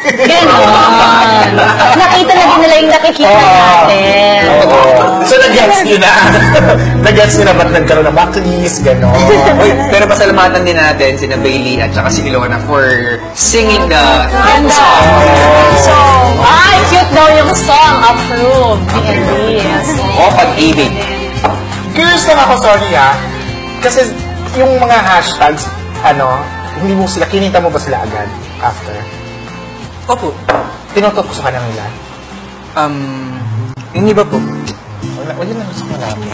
Ganon. Nakita na din nila yung nakikita natin. So, nag-gets nyo na. Nag-gets nyo na ba't nagkaroon ng backlist, ganon. Pero pasalamatan din natin sina Bailey at saka si Ilona for singing the theme song. So, cute daw yung song. Approved. Yes. O, pag-ibig. Curious lang ako, sorry kasi yung mga hashtags, hindi mo sila, kinita mo ba sila agad after? Opo. Tinutukso ka na nila? Yung iba po. Wala na gusto ko namin.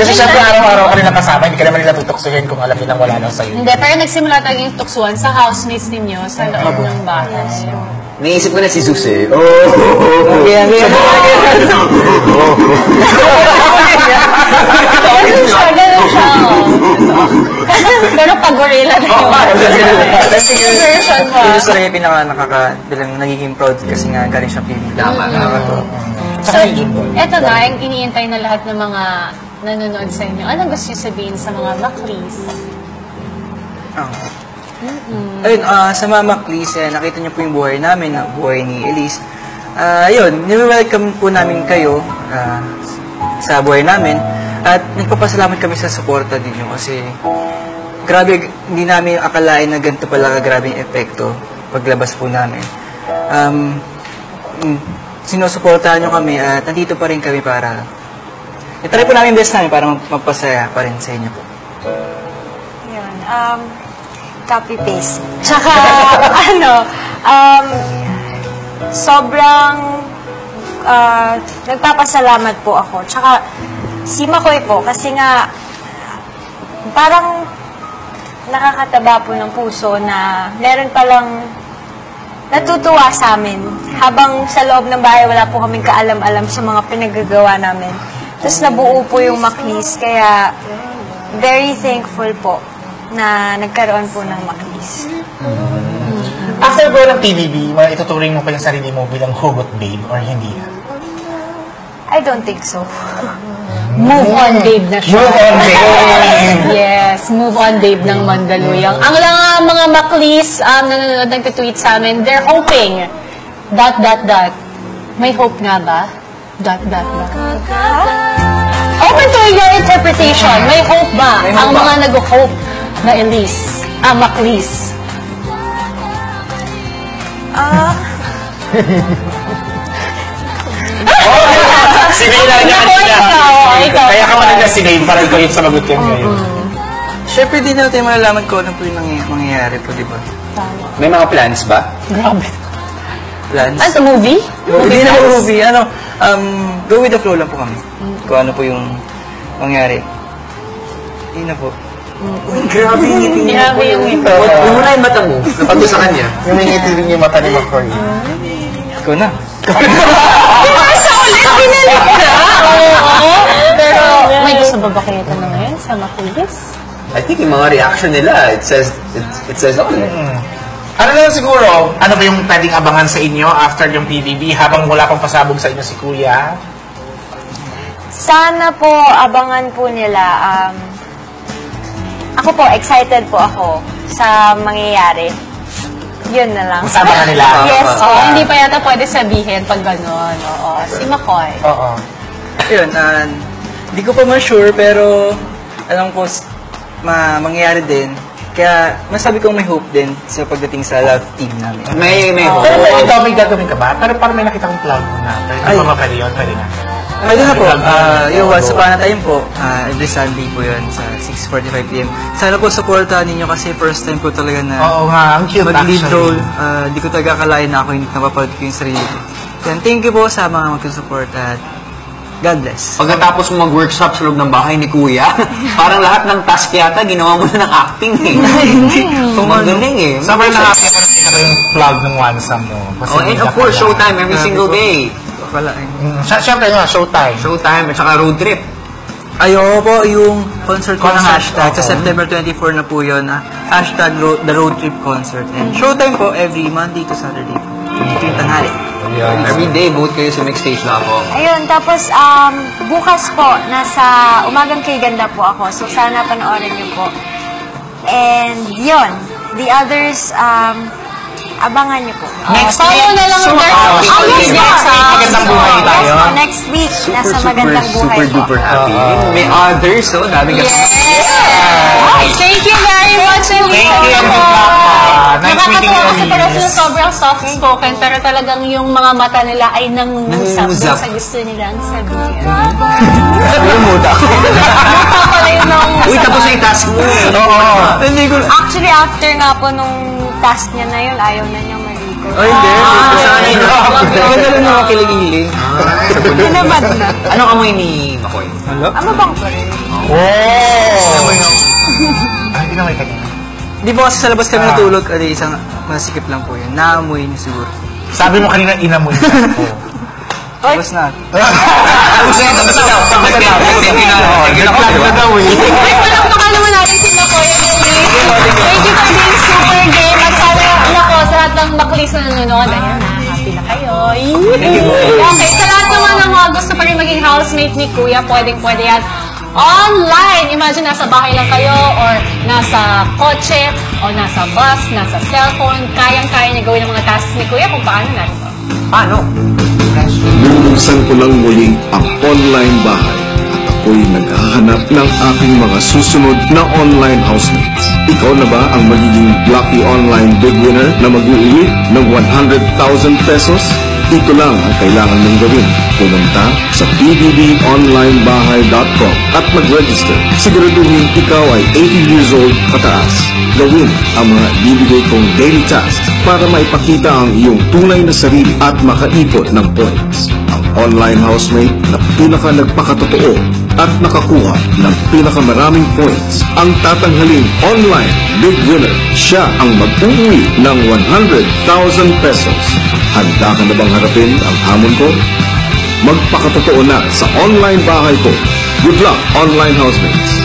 Kasi syempre araw-araw ka nila kasama, hindi ka naman nila tutuksuhin kung alam nilang wala lang sa'yo. Hindi, pero nagsimula talaga yung tuksuan sa housemates ninyo sa loob ng bahay. Naisip ko na si Zeus eh. Ganun siya. Pero pag-gorilla na yung version mo. Yung story yung bilang nagiging proud kasi nga galing siya PBB. So, eto na, yung iniintay na lahat ng mga nanonood sa inyo. Anong gusto niyo sabihin sa mga Maclees? Ayun, sa mga Maclees, nakita niyo po yung buhay namin, buhay ni Elise. Ayun, welcome po namin kayo sa buhay namin. At nagpapasalamat kami sa suporta ninyo kasi grabe, hindi namin akalain na ganito pala grabe yung epekto paglabas po namin. Sinusuportahan nyo kami at nandito pa rin kami para itry po namin best namin para magpasaya pa rin sa inyo po. Yun, copy-paste. Tsaka, sobrang nagpapasalamat po ako. Tsaka, si Makoy po, kasi nga, parang nakakataba po ng puso na meron palang natutuwa sa amin. Habang sa loob ng bahay, wala po kaming kaalam-alam sa mga pinagagawa namin. Tapos nabuo po yung Maclees, kaya very thankful po na nagkaroon po ng Maclees. After go ng TVB, ituturing mo pa yung sarili mo bilang hugot babe or hindi na? I don't think so. Move on, babe na siya. Move on, babe! Yes, move on, babe ng Mandaluyong. Ang mga Maclees nanonood, nagtitweet sa amin, they're hoping, ... May hope nga ba? ... Open to your interpretation. May hope ba ang mga nag-hope na Elise? Maclees? Si May lang niya kanina. Kaya ka man na si May para ikaw yung sumagot yan ngayon. Siyempre, di natin malalaman ko ano po yung mangyayari po, di ba? May mga plans ba? Grabe. Plans? Ano, movie? Hindi na movie. Go with the flow lang po kami. Kung ano po yung mangyari. Hindi na po. Grabe yung ngiti niya. Grabe yung ngiti. Huwag mo na yung mata mo. Napag sa kanya. Yung ngiti rin yung mata ni McCoy. Ikaw na. Pero, may gusto ba ba kayo na ngayon sa Maclees? I think yung mga reaction nila, it says all. Ano lang siguro, ano ba yung pwedeng abangan sa inyo after yung PBB habang wala pang pasabog sa inyo si Kuya? Sana po, abangan po nila. Ako po, excited po ako sa mangyayari. Yun na lang. Mas abangan nila? Yes po. Hindi pa yata pwede sabihin pag gano'n. Oo. Si McCoy. Oo. Ayun, hindi ko pa ma-sure pero alam ko mangyayari din. Kaya masabi kong may hope din sa pagdating sa love team namin. May hope. Pero ikaw may gagawin ka ba? Pero parang may nakita kong plug na. Pwede pa mapali yun? Pwede na. Pwede na po. Yung Once Upon a Time po, every Sunday po yun sa 6:45 PM. Sana po supportahan ninyo kasi first time po talaga na Oo nga, ang cute mag-lead actually. role. Di ko talaga akalain na ako hindi napapanood ko yung sarili ko. Then, thank you po sa mga magsusupport at God bless. Pagkatapos mo mag-workshop sa loob ng bahay ni Kuya, parang lahat ng task yata ginawa mo na ng acting eh. Magaling eh. Sobrang nakakita ko na yung plug ng Wansam mo. Oh, and of course, showtime every single day. Wala eh. Siyempre nga, showtime. Showtime at saka road trip. Ayo po, yung concert ko ng hashtag. Sa oo. September 24 na po yun. Hashtag the road trip concert. And showtime po every Monday to Saturday po. Tuwing tanghali. Every day, both kayo sa mixstage na ako. Ayun, tapos bukas po, nasa Umagang Kay Ganda po ako. So, sana panoorin niyo po. And yun, the others, abangan niyo po. Follow na lang their Magandang buhay tayo. Yes po, next week, nasa magandang buhay super po. duper happy. May others, so dami ka. Thank you very much, Elise. Thank you. Good luck. Nice meeting Nakakatawa you, kasi pero Elise. sila sobrang soft-spoken pero talagang yung mga mata nila ay nangungusap dun Nangungusap. sa gusto nilang sabihin. Yung muda ko. Pala yung nangungusap. Uy, tapos na yung task mo eh. Oo. Hindi ko Actually, after nga po nung task niya na yun, ayaw na niyang maligo. Oh, hindi. Sana yun. Maganda lang naman kilig-iling. Tinamad na. Anong amoy ni Makoy? Mabang pa rin. Oh! Hindi na may kanina. Di ba kasi sa labas kami natulog, isang masikip lang po yun. Naamoy niyo siguro. Sabi mo kanina, inamoy ka. Tapos na. Tapos na, tapos na. Nag-vlog na daw eh. Ay, palakpakan naman natin si Makoy and Elise. Thank you for being super game. At sana, nako, sa lahat ng baklis na nanonood, ayan na, happy na kayo. Okay, sa lahat naman ng mga gusto pa rin maging housemate ni Kuya, pwedeng-pwede yan. Online! Imagine nasa bahay lang kayo or nasa kotse o nasa bus, nasa cellphone. Kayang-kaya niya gawin ang mga tasks ni Kuya kung paano natin to. Paano? Binuksan ko lang muli ang online bahay at ako'y naghahanap ng aking mga susunod na online housemates. Ikaw na ba ang magiging Lucky Online Big Winner na mag-uwi ng 100,000 pesos? Ito lang ang kailangan mong gawin. Pumunta sa bbbonlinebahay.com at mag-register. Siguraduhin ikaw ay 18 years old pataas. Gawin ang mga ibibigay kong daily tasks para maipakita ang iyong tunay na sarili at makaipon ng points. Ang online housemate na pinaka nagpakatotoo at nakakuha ng pinakamaraming points ang tatanghaling online big winner. Siya ang mag-uwi ng 100,000 pesos. Handa ka na bang harapin ang hamon ko? Magpakatotoo na sa online bahay ko. Good luck, online housemates!